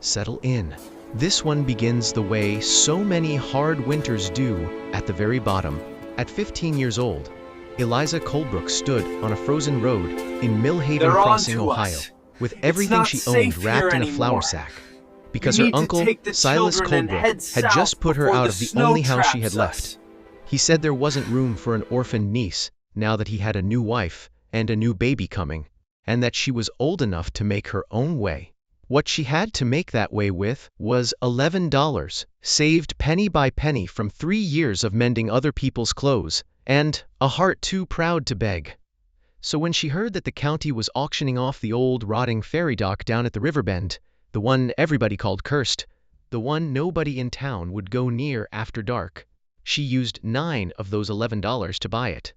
Settle in. This one begins the way so many hard winters do, at the very bottom. At 15 years old, Eliza Colebrook stood on a frozen road in Millhaven They're on Crossing, to Ohio, us. with It's everything not she safe owned wrapped here in a flour anymore. sack. Because You her need to uncle, take the Silas children and Colebrook, head had south just put her before out the of the snow only house she traps had left. us. He said there wasn't room for an orphaned niece, now that he had a new wife and a new baby coming, and that she was old enough to make her own way. What she had to make that way with was $11, saved penny by penny from 3 years of mending other people's clothes, and a heart too proud to beg. So when she heard that the county was auctioning off the old rotting ferry dock down at the river bend, the one everybody called cursed, the one nobody in town would go near after dark, she used 9 of those $11 to buy it.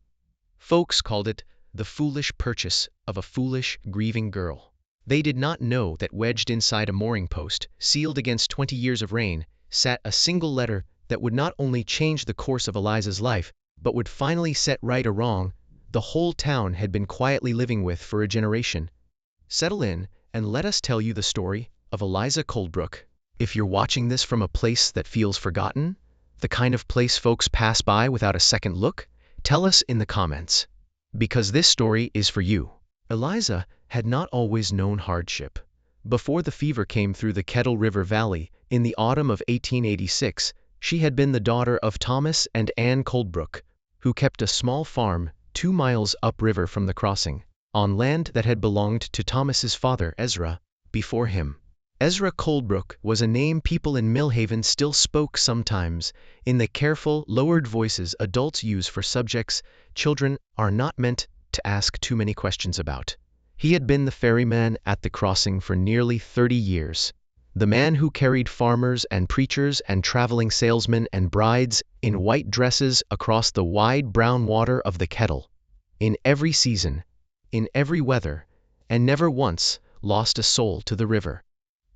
Folks called it the foolish purchase of a foolish, grieving girl. They did not know that wedged inside a mooring post, sealed against 20 years of rain, sat a single letter that would not only change the course of Eliza's life, but would finally set right a wrong the whole town had been quietly living with for a generation. Settle in and let us tell you the story of Eliza Colebrook. If you're watching this from a place that feels forgotten, the kind of place folks pass by without a second look, tell us in the comments. Because this story is for you. Eliza had not always known hardship. Before the fever came through the Kettle River Valley in the autumn of 1886, she had been the daughter of Thomas and Ann Colebrook, who kept a small farm 2 miles upriver from the crossing, on land that had belonged to Thomas's father, Ezra, before him. Ezra Colebrook was a name people in Millhaven still spoke sometimes, in the careful, lowered voices adults use for subjects children are not meant to ask too many questions about. He had been the ferryman at the crossing for nearly 30 years, the man who carried farmers and preachers and traveling salesmen and brides in white dresses across the wide brown water of the Kettle, in every season, in every weather, and never once lost a soul to the river.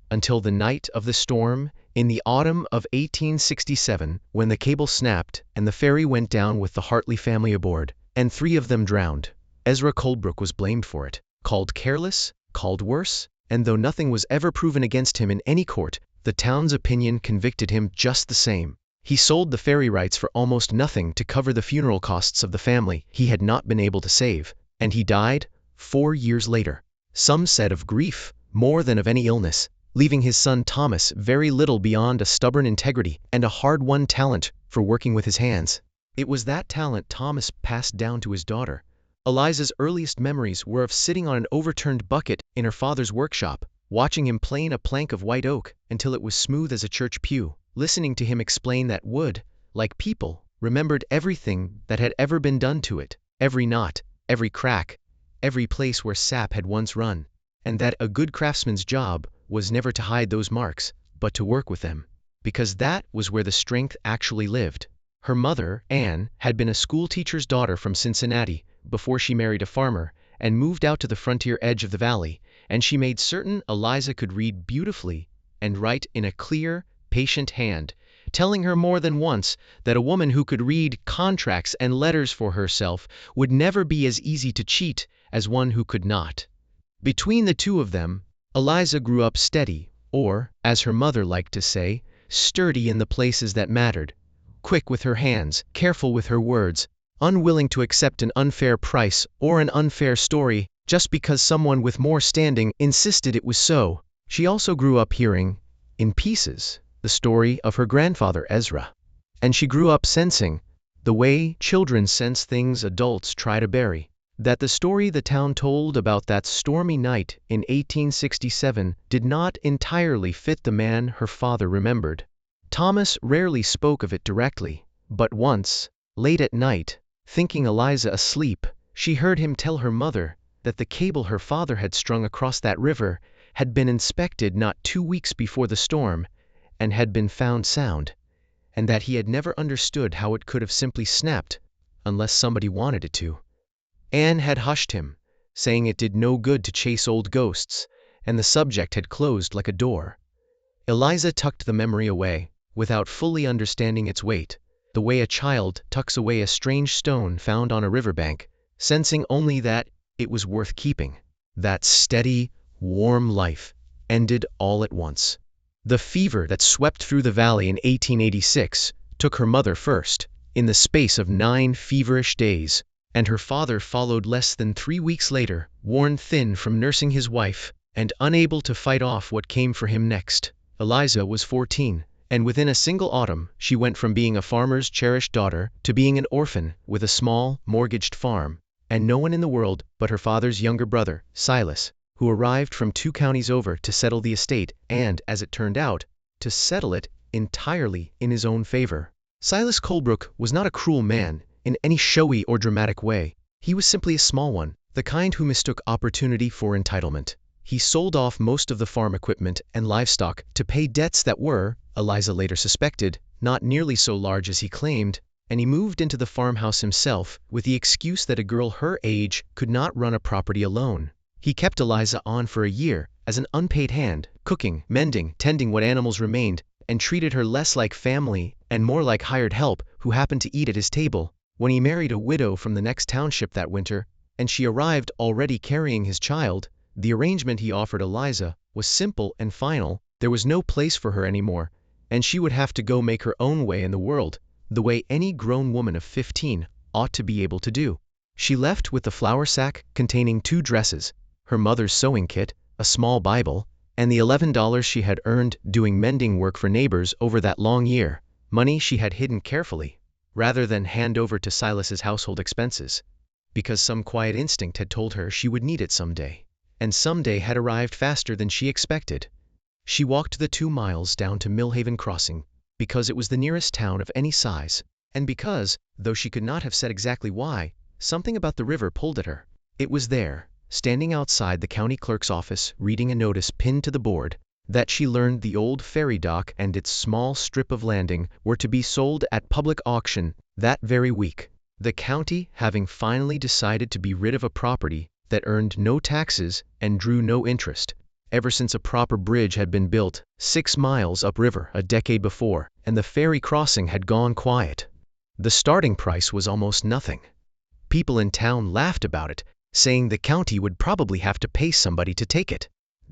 Until the night of the storm in the autumn of 1867, when the cable snapped and the ferry went down with the Hartley family aboard, and 3 of them drowned. Ezra Colebrook was blamed for it, called careless, called worse, and though nothing was ever proven against him in any court, the town's opinion convicted him just the same. He sold the ferry rights for almost nothing to cover the funeral costs of the family he had not been able to save, and he died 4 years later. Some said of grief more than of any illness, leaving his son Thomas very little beyond a stubborn integrity and a hard-won talent for working with his hands. It was that talent Thomas passed down to his daughter. Eliza's earliest memories were of sitting on an overturned bucket in her father's workshop, watching him plane a plank of white oak until it was smooth as a church pew, listening to him explain that wood, like people, remembered everything that had ever been done to it, every knot, every crack, every place where sap had once run, and that a good craftsman's job was never to hide those marks, but to work with them, because that was where the strength actually lived. Her mother, Anne, had been a schoolteacher's daughter from Cincinnati before she married a farmer and moved out to the frontier edge of the valley, and she made certain Eliza could read beautifully and write in a clear, patient hand, telling her more than once that a woman who could read contracts and letters for herself would never be as easy to cheat as one who could not. Between the two of them, Eliza grew up steady, or, as her mother liked to say, sturdy in the places that mattered, quick with her hands, careful with her words, unwilling to accept an unfair price or an unfair story just because someone with more standing insisted it was so. She also grew up hearing, in pieces, the story of her grandfather Ezra. And she grew up sensing, the way children sense things adults try to bury, that the story the town told about that stormy night in 1867 did not entirely fit the man her father remembered. Thomas rarely spoke of it directly, but once, late at night, thinking Eliza asleep, she heard him tell her mother that the cable her father had strung across that river had been inspected not 2 weeks before the storm and had been found sound, and that he had never understood how it could have simply snapped unless somebody wanted it to. Anne had hushed him, saying it did no good to chase old ghosts, and the subject had closed like a door. Eliza tucked the memory away, without fully understanding its weight, the way a child tucks away a strange stone found on a riverbank, sensing only that it was worth keeping. That steady, warm life ended all at once. The fever that swept through the valley in 1886 took her mother first, in the space of 9 feverish days, and her father followed less than 3 weeks later, worn thin from nursing his wife, and unable to fight off what came for him next. Eliza was 14, and within a single autumn she went from being a farmer's cherished daughter to being an orphan with a small, mortgaged farm, and no one in the world but her father's younger brother, Silas, who arrived from 2 counties over to settle the estate and, as it turned out, to settle it entirely in his own favor. Silas Colebrook was not a cruel man in any showy or dramatic way. He was simply a small one, the kind who mistook opportunity for entitlement. He sold off most of the farm equipment and livestock to pay debts that were, Eliza later suspected, not nearly so large as he claimed, and he moved into the farmhouse himself with the excuse that a girl her age could not run a property alone. He kept Eliza on for a year as an unpaid hand, cooking, mending, tending what animals remained, and treated her less like family and more like hired help who happened to eat at his table. When he married a widow from the next township that winter, and she arrived already carrying his child, the arrangement he offered Eliza was simple and final. There was no place for her anymore, and she would have to go make her own way in the world, the way any grown woman of 15 ought to be able to do. She left with the flour sack containing 2 dresses, her mother's sewing kit, a small Bible, and the $11 she had earned doing mending work for neighbors over that long year, money she had hidden carefully, rather than hand over to Silas's household expenses, because some quiet instinct had told her she would need it someday. And someday had arrived faster than she expected. She walked the 2 miles down to Millhaven Crossing, because it was the nearest town of any size, and because, though she could not have said exactly why, something about the river pulled at her. It was there, standing outside the county clerk's office reading a notice pinned to the board, that she learned the old ferry dock and its small strip of landing were to be sold at public auction that very week, the county having finally decided to be rid of a property that earned no taxes and drew no interest, ever since a proper bridge had been built 6 miles upriver a decade before, and the ferry crossing had gone quiet. The starting price was almost nothing. People in town laughed about it, saying the county would probably have to pay somebody to take it.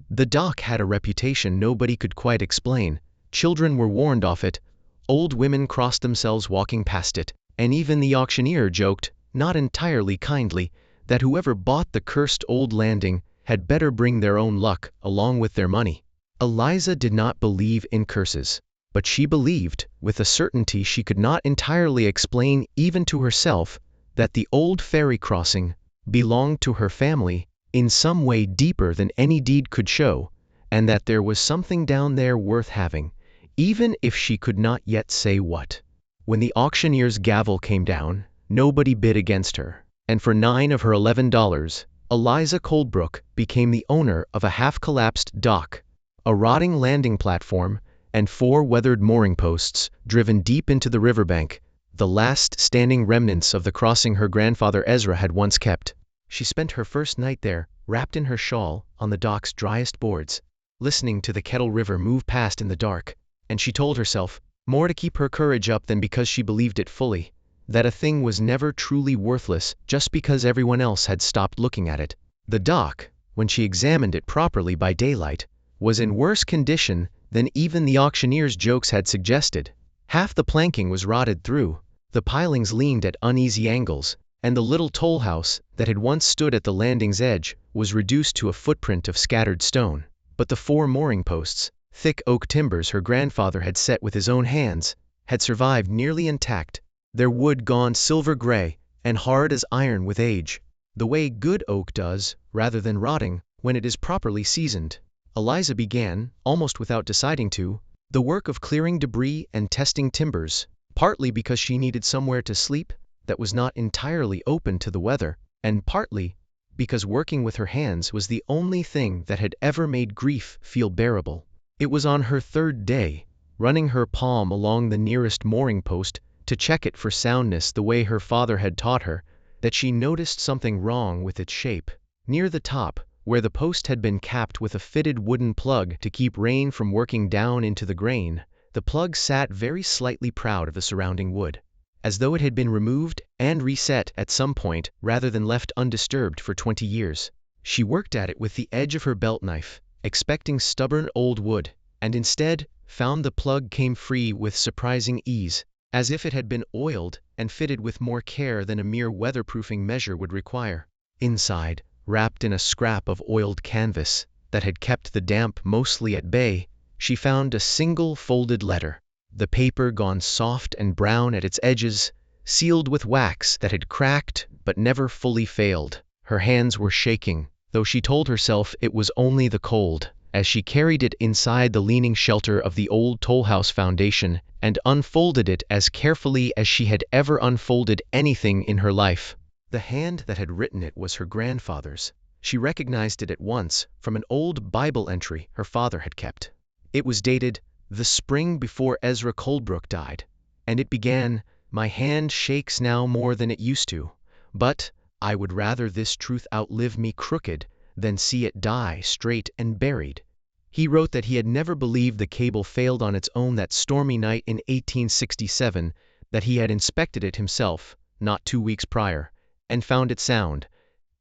The dock had a reputation nobody could quite explain. Children were warned off it, old women crossed themselves walking past it, and even the auctioneer joked, not entirely kindly, that whoever bought the cursed old landing had better bring their own luck along with their money. Eliza did not believe in curses, but she believed, with a certainty she could not entirely explain even to herself, that the old ferry crossing belonged to her family in some way deeper than any deed could show, and that there was something down there worth having, even if she could not yet say what. When the auctioneer's gavel came down, nobody bid against her, and for 9 of her $11, Eliza Colebrook became the owner of a half-collapsed dock, a rotting landing platform, and 4 weathered mooring posts driven deep into the riverbank, the last standing remnants of the crossing her grandfather Ezra had once kept. She spent her first night there, wrapped in her shawl, on the dock's driest boards, listening to the Kettle River move past in the dark, and she told herself, more to keep her courage up than because she believed it fully, that a thing was never truly worthless just because everyone else had stopped looking at it. The dock, when she examined it properly by daylight, was in worse condition than even the auctioneer's jokes had suggested. Half the planking was rotted through, the pilings leaned at uneasy angles, and the little toll house that had once stood at the landing's edge was reduced to a footprint of scattered stone. But the 4 mooring posts, thick oak timbers her grandfather had set with his own hands, had survived nearly intact, their wood gone silver gray and hard as iron with age, the way good oak does, rather than rotting, when it is properly seasoned. Eliza began, almost without deciding to, the work of clearing debris and testing timbers, partly because she needed somewhere to sleep that was not entirely open to the weather, and partly because working with her hands was the only thing that had ever made grief feel bearable. It was on her 3rd day, running her palm along the nearest mooring post to check it for soundness the way her father had taught her, that she noticed something wrong with its shape. Near the top, where the post had been capped with a fitted wooden plug to keep rain from working down into the grain, the plug sat very slightly proud of the surrounding wood, as though it had been removed and reset at some point rather than left undisturbed for 20 years. She worked at it with the edge of her belt knife, expecting stubborn old wood, and instead found the plug came free with surprising ease, as if it had been oiled and fitted with more care than a mere weatherproofing measure would require. Inside, wrapped in a scrap of oiled canvas that had kept the damp mostly at bay, she found a single folded letter, the paper gone soft and brown at its edges, sealed with wax that had cracked but never fully failed. Her hands were shaking, though she told herself it was only the cold, as she carried it inside the leaning shelter of the old tollhouse foundation and unfolded it as carefully as she had ever unfolded anything in her life. The hand that had written it was her grandfather's. She recognized it at once from an old Bible entry her father had kept. It was dated the spring before Ezra Colebrook died, and it began, "My hand shakes now more than it used to, but I would rather this truth outlive me crooked than see it die straight and buried." He wrote that he had never believed the cable failed on its own that stormy night in 1867, that he had inspected it himself, not 2 weeks prior, and found it sound,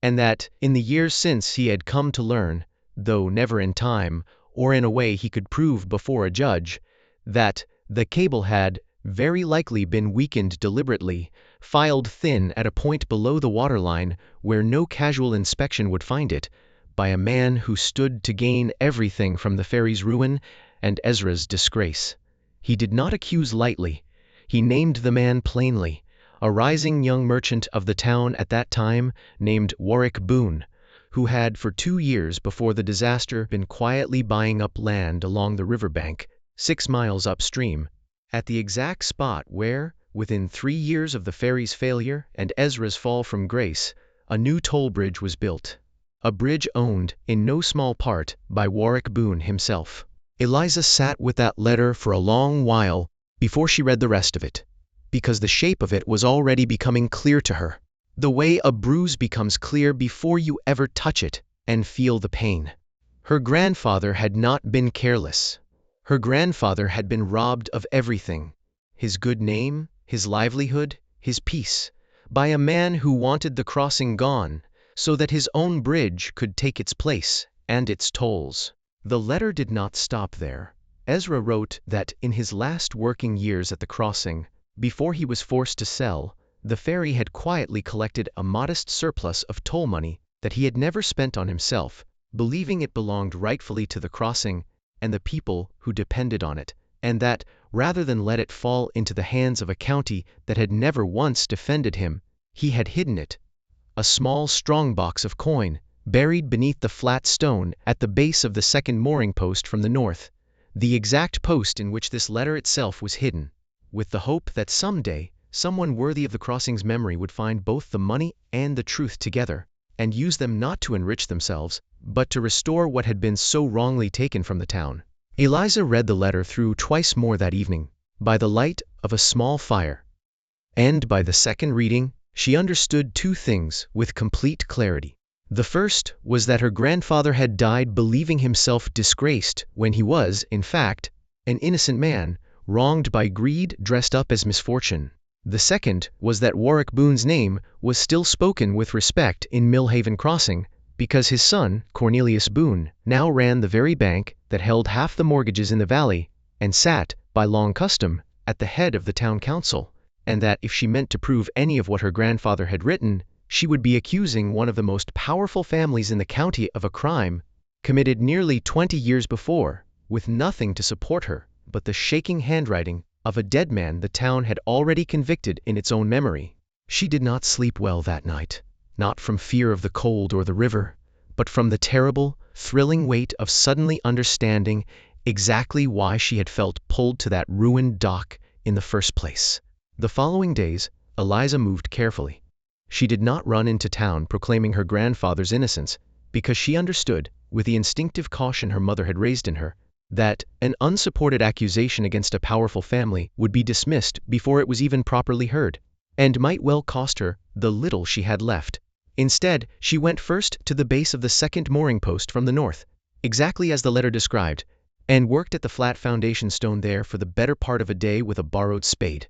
and that, in the years since, he had come to learn, though never in time or in a way he could prove before a judge, that the cable had very likely been weakened deliberately, filed thin at a point below the waterline where no casual inspection would find it, by a man who stood to gain everything from the ferry's ruin and Ezra's disgrace. He did not accuse lightly. He named the man plainly, a rising young merchant of the town at that time named Warwick Boone, who had for 2 years before the disaster been quietly buying up land along the riverbank, 6 miles upstream, at the exact spot where, within 3 years of the ferry's failure and Ezra's fall from grace, a new toll bridge was built. A bridge owned, in no small part, by Warwick Boone himself. Eliza sat with that letter for a long while before she read the rest of it, because the shape of it was already becoming clear to her, the way a bruise becomes clear before you ever touch it and feel the pain. Her grandfather had not been careless. Her grandfather had been robbed of everything, his good name, his livelihood, his peace, by a man who wanted the crossing gone, so that his own bridge could take its place and its tolls. The letter did not stop there. Ezra wrote that in his last working years at the crossing, before he was forced to sell, the ferry had quietly collected a modest surplus of toll money that he had never spent on himself, believing it belonged rightfully to the crossing and the people who depended on it, and that, rather than let it fall into the hands of a county that had never once defended him, he had hidden it, a small strong box of coin, buried beneath the flat stone at the base of the second mooring post from the north, the exact post in which this letter itself was hidden, with the hope that someday someone worthy of the crossing's memory would find both the money and the truth together, and use them not to enrich themselves, but to restore what had been so wrongly taken from the town. Eliza read the letter through twice more that evening, by the light of a small fire, and by the second reading, she understood 2 things with complete clarity. The first was that her grandfather had died believing himself disgraced when he was, in fact, an innocent man, wronged by greed dressed up as misfortune. The second was that Warwick Boone's name was still spoken with respect in Millhaven Crossing, because his son, Cornelius Boone, now ran the very bank that held half the mortgages in the valley, and sat, by long custom, at the head of the town council, and that if she meant to prove any of what her grandfather had written, she would be accusing one of the most powerful families in the county of a crime committed nearly 20 years before, with nothing to support her but the shaking handwriting of a dead man the town had already convicted in its own memory. She did not sleep well that night, not from fear of the cold or the river, but from the terrible, thrilling weight of suddenly understanding exactly why she had felt pulled to that ruined dock in the first place. The following days, Eliza moved carefully. She did not run into town proclaiming her grandfather's innocence, because she understood, with the instinctive caution her mother had raised in her, that an unsupported accusation against a powerful family would be dismissed before it was even properly heard, and might well cost her the little she had left. Instead, she went first to the base of the second mooring post from the north, exactly as the letter described, and worked at the flat foundation stone there for the better part of a day with a borrowed spade,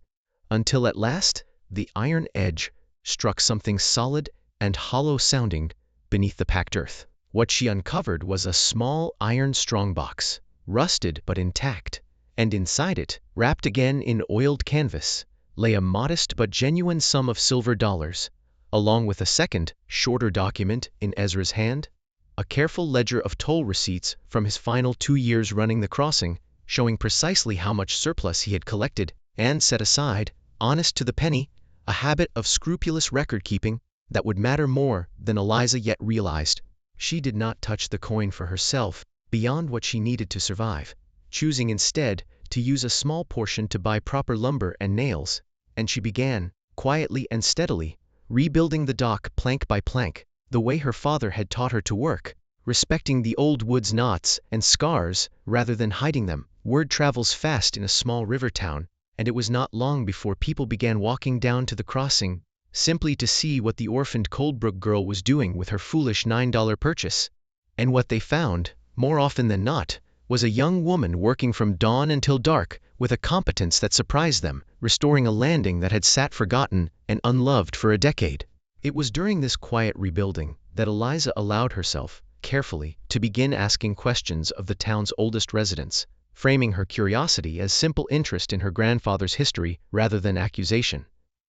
until at last the iron edge struck something solid and hollow-sounding beneath the packed earth. What she uncovered was a small iron strongbox, rusted but intact, and inside it, wrapped again in oiled canvas, lay a modest but genuine sum of silver dollars, along with a second, shorter document in Ezra's hand, a careful ledger of toll receipts from his final 2 years running the crossing, showing precisely how much surplus he had collected and set aside, honest to the penny, a habit of scrupulous record-keeping that would matter more than Eliza yet realized. She did not touch the coin for herself beyond what she needed to survive, choosing instead to use a small portion to buy proper lumber and nails, and she began, quietly and steadily, rebuilding the dock plank by plank, the way her father had taught her to work, respecting the old wood's knots and scars rather than hiding them. Word travels fast in a small river town, and it was not long before people began walking down to the crossing simply to see what the orphaned Coldbrook girl was doing with her foolish $9 purchase. And what they found, more often than not, was a young woman working from dawn until dark with a competence that surprised them, restoring a landing that had sat forgotten and unloved for a decade. It was during this quiet rebuilding that Eliza allowed herself, carefully, to begin asking questions of the town's oldest residents, framing her curiosity as simple interest in her grandfather's history rather than accusation.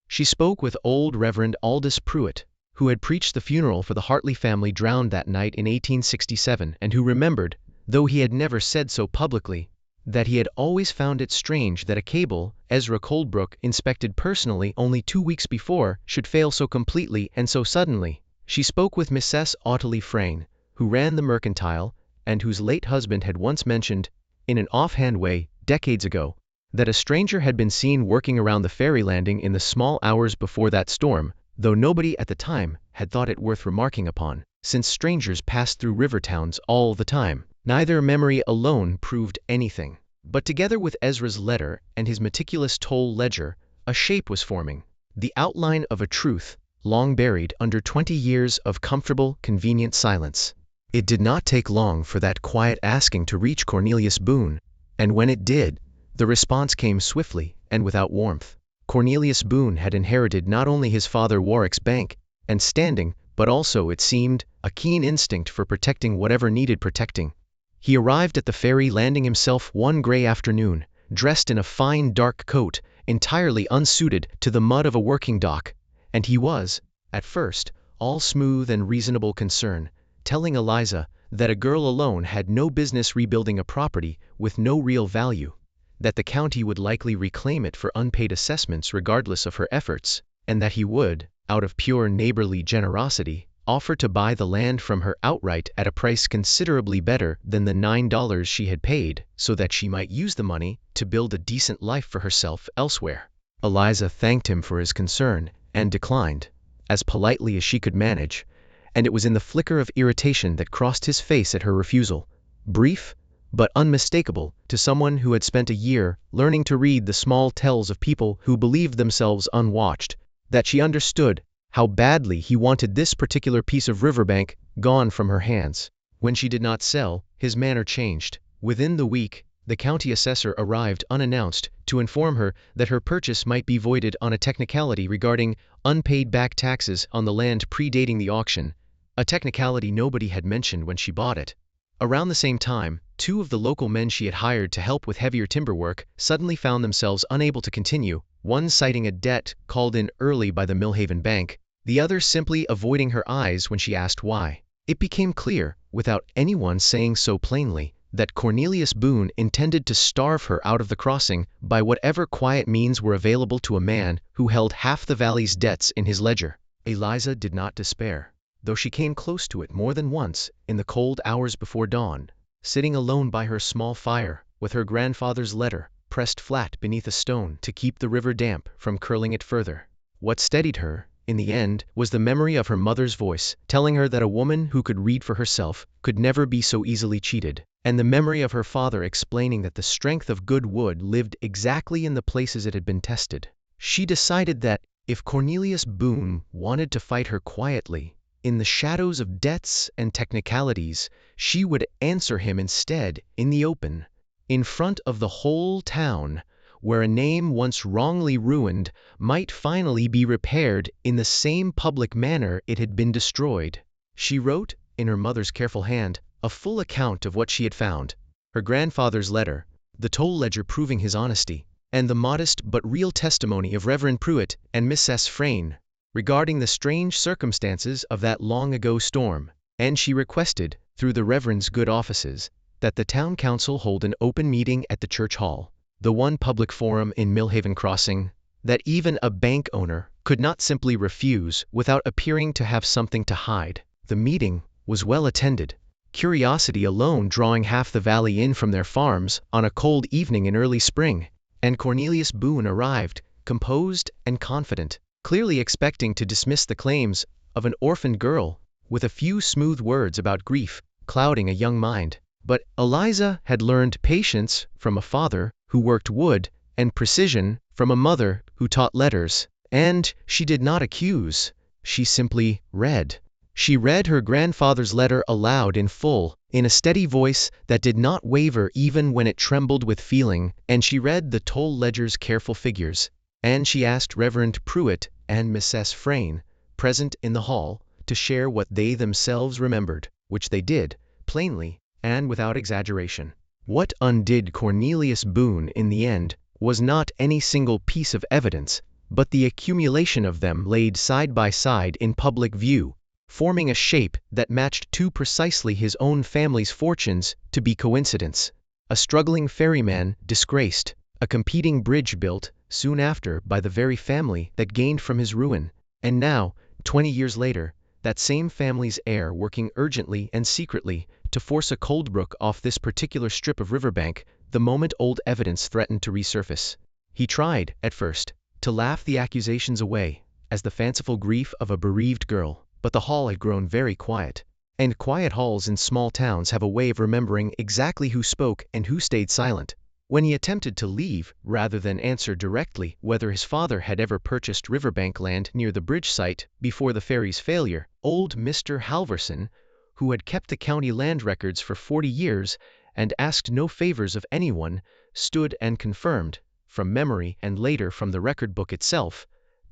She spoke with old Reverend Aldous Pruitt, who had preached the funeral for the Hartley family drowned that night in 1867 and who remembered, though he had never said so publicly, that he had always found it strange that a cable Ezra Coldbrook inspected personally only 2 weeks before should fail so completely and so suddenly. She spoke with Mrs. Ottilie Frayne, who ran the mercantile and whose late husband had once mentioned, in an offhand way, decades ago, that a stranger had been seen working around the ferry landing in the small hours before that storm, though nobody at the time had thought it worth remarking upon, since strangers passed through river towns all the time. Neither memory alone proved anything, but together with Ezra's letter and his meticulous toll ledger, a shape was forming, the outline of a truth long buried under 20 years of comfortable, convenient silence. It did not take long for that quiet asking to reach Cornelius Boone, and when it did, the response came swiftly and without warmth. Cornelius Boone had inherited not only his father Warwick's bank and standing, but also, it seemed, a keen instinct for protecting whatever needed protecting. He arrived at the ferry landing himself one gray afternoon, dressed in a fine dark coat, entirely unsuited to the mud of a working dock, and he was, at first, all smooth and reasonable concern, telling Eliza that a girl alone had no business rebuilding a property with no real value, that the county would likely reclaim it for unpaid assessments regardless of her efforts, and that he would, out of pure neighborly generosity, offer to buy the land from her outright at a price considerably better than the $9 she had paid, so that she might use the money to build a decent life for herself elsewhere. Eliza thanked him for his concern and declined, as politely as she could manage, and it was in the flicker of irritation that crossed his face at her refusal, brief but unmistakable to someone who had spent a year learning to read the small tells of people who believed themselves unwatched, that she understood how badly he wanted this particular piece of riverbank gone from her hands. When she did not sell, his manner changed. Within the week, the county assessor arrived unannounced to inform her that her purchase might be voided on a technicality regarding unpaid back taxes on the land predating the auction, a technicality nobody had mentioned when she bought it. Around the same time, 2 of the local men she had hired to help with heavier timber work suddenly found themselves unable to continue, one citing a debt called in early by the Millhaven Bank, the other simply avoiding her eyes when she asked why. It became clear, without anyone saying so plainly, that Cornelius Boone intended to starve her out of the crossing by whatever quiet means were available to a man who held half the valley's debts in his ledger. Eliza did not despair, though she came close to it more than once in the cold hours before dawn, sitting alone by her small fire, with her grandfather's letter pressed flat beneath a stone to keep the river damp from curling it further. What steadied her, in the end, was the memory of her mother's voice telling her that a woman who could read for herself could never be so easily cheated, and the memory of her father explaining that the strength of good wood lived exactly in the places it had been tested. She decided that, if Cornelius Boone wanted to fight her quietly, in the shadows of debts and technicalities, she would answer him instead in the open, in front of the whole town, where a name once wrongly ruined might finally be repaired in the same public manner it had been destroyed. She wrote, in her mother's careful hand, a full account of what she had found, her grandfather's letter, the toll ledger proving his honesty, and the modest but real testimony of Reverend Pruitt and Mrs. Frayne regarding the strange circumstances of that long-ago storm, and she requested, through the Reverend's good offices, that the town council hold an open meeting at the church hall, the one public forum in Millhaven Crossing, that even a bank owner could not simply refuse without appearing to have something to hide. The meeting was well attended, curiosity alone drawing half the valley in from their farms on a cold evening in early spring, and Cornelius Boone arrived, composed and confident, clearly expecting to dismiss the claims of an orphaned girl, with a few smooth words about grief clouding a young mind. But Eliza had learned patience from a father who worked wood, and precision from a mother who taught letters, and she did not accuse, she simply read. She read her grandfather's letter aloud in full, in a steady voice that did not waver even when it trembled with feeling, and she read the toll ledger's careful figures, and she asked Reverend Pruitt and Mrs. Frayne, present in the hall, to share what they themselves remembered, which they did, plainly, and without exaggeration. What undid Cornelius Boone in the end was not any single piece of evidence, but the accumulation of them laid side by side in public view, forming a shape that matched too precisely his own family's fortunes to be coincidence. A struggling ferryman disgraced, a competing bridge built soon after by the very family that gained from his ruin, and now, 20 years later, that same family's heir working urgently and secretly to force a Coldbrook off this particular strip of riverbank the moment old evidence threatened to resurface. He tried, at first, to laugh the accusations away as the fanciful grief of a bereaved girl, but the hall had grown very quiet, and quiet halls in small towns have a way of remembering exactly who spoke and who stayed silent. When he attempted to leave, rather than answer directly whether his father had ever purchased riverbank land near the bridge site before the ferry's failure, old Mr. Halverson, who had kept the county land records for 40 years and asked no favors of anyone, stood and confirmed, from memory and later from the record book itself,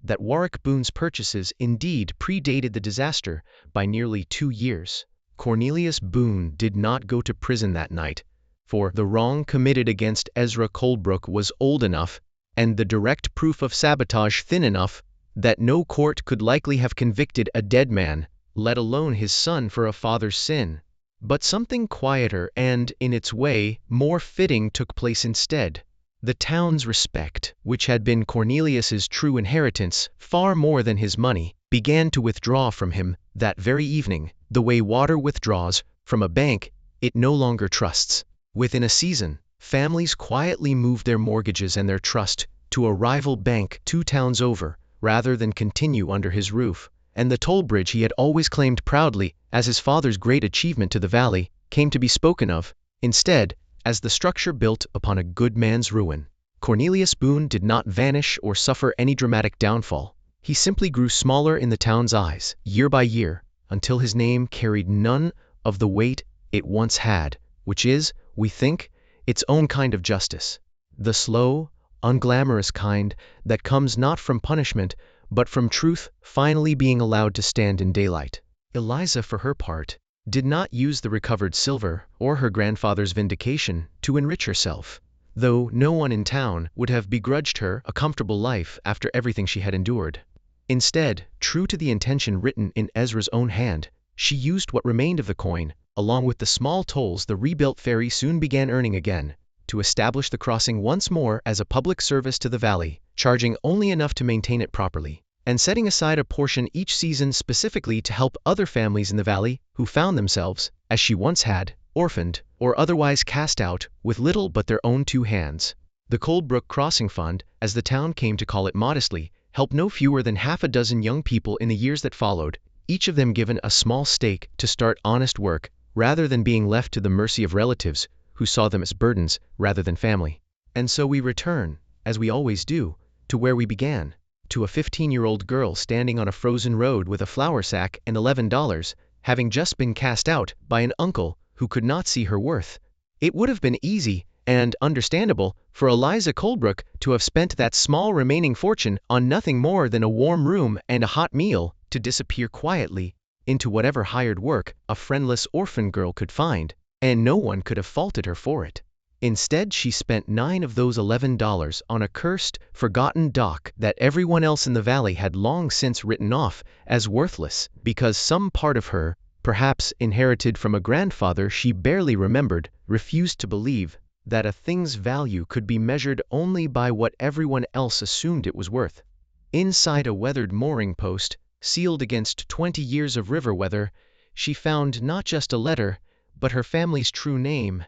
that Warwick Boone's purchases indeed predated the disaster by nearly 2 years. Cornelius Boone did not go to prison that night, for the wrong committed against Ezra Coldbrook was old enough, and the direct proof of sabotage thin enough, that no court could likely have convicted a dead man, let alone his son, for a father's sin. But something quieter and, in its way, more fitting took place instead. The town's respect, which had been Cornelius's true inheritance, far more than his money, began to withdraw from him that very evening, the way water withdraws from a bank it no longer trusts. Within a season, families quietly moved their mortgages and their trust to a rival bank 2 towns over, rather than continue under his roof, and the toll bridge he had always claimed proudly as his father's great achievement to the valley came to be spoken of, instead, as the structure built upon a good man's ruin. Cornelius Boone did not vanish or suffer any dramatic downfall. He simply grew smaller in the town's eyes, year by year, until his name carried none of the weight it once had, which is, we think, its own kind of justice. The slow, unglamorous kind that comes not from punishment, but from truth finally being allowed to stand in daylight. Eliza, for her part, did not use the recovered silver or her grandfather's vindication to enrich herself, though no one in town would have begrudged her a comfortable life after everything she had endured. Instead, true to the intention written in Ezra's own hand, she used what remained of the coin, along with the small tolls the rebuilt ferry soon began earning again, to establish the crossing once more as a public service to the valley, charging only enough to maintain it properly, and setting aside a portion each season specifically to help other families in the valley who found themselves, as she once had, orphaned, or otherwise cast out, with little but their own 2 hands. The Coldbrook Crossing Fund, as the town came to call it modestly, helped no fewer than half a dozen young people in the years that followed, each of them given a small stake to start honest work, rather than being left to the mercy of relatives who saw them as burdens rather than family. And so we return, as we always do, to where we began, to a 15-year-old girl standing on a frozen road with a flour sack and $11, having just been cast out by an uncle who could not see her worth. It would have been easy, and understandable, for Eliza Coldbrook to have spent that small remaining fortune on nothing more than a warm room and a hot meal, to disappear quietly into whatever hired work a friendless orphan girl could find, and no one could have faulted her for it. Instead, she spent 9 of those $11 on a cursed, forgotten dock that everyone else in the valley had long since written off as worthless because some part of her, perhaps inherited from a grandfather she barely remembered, refused to believe that a thing's value could be measured only by what everyone else assumed it was worth. Inside a weathered mooring post, sealed against 20 years of river weather, she found not just a letter, but her family's true name,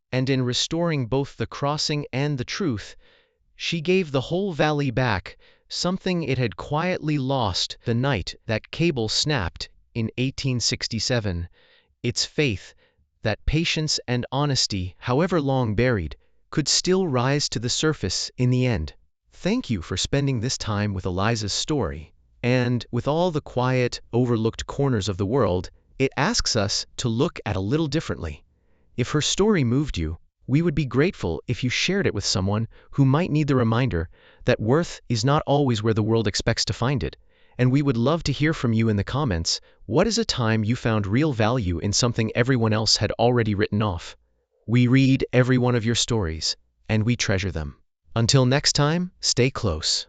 and in restoring both the crossing and the truth, she gave the whole valley back, something it had quietly lost the night that cable snapped in 1867, its faith that patience and honesty, however long buried, could still rise to the surface in the end. Thank you for spending this time with Eliza's story, and with all the quiet, overlooked corners of the world, it asks us to look at a little differently. If her story moved you, we would be grateful if you shared it with someone who might need the reminder that worth is not always where the world expects to find it, and we would love to hear from you in the comments. What is a time you found real value in something everyone else had already written off? We read every one of your stories, and we treasure them. Until next time, stay close.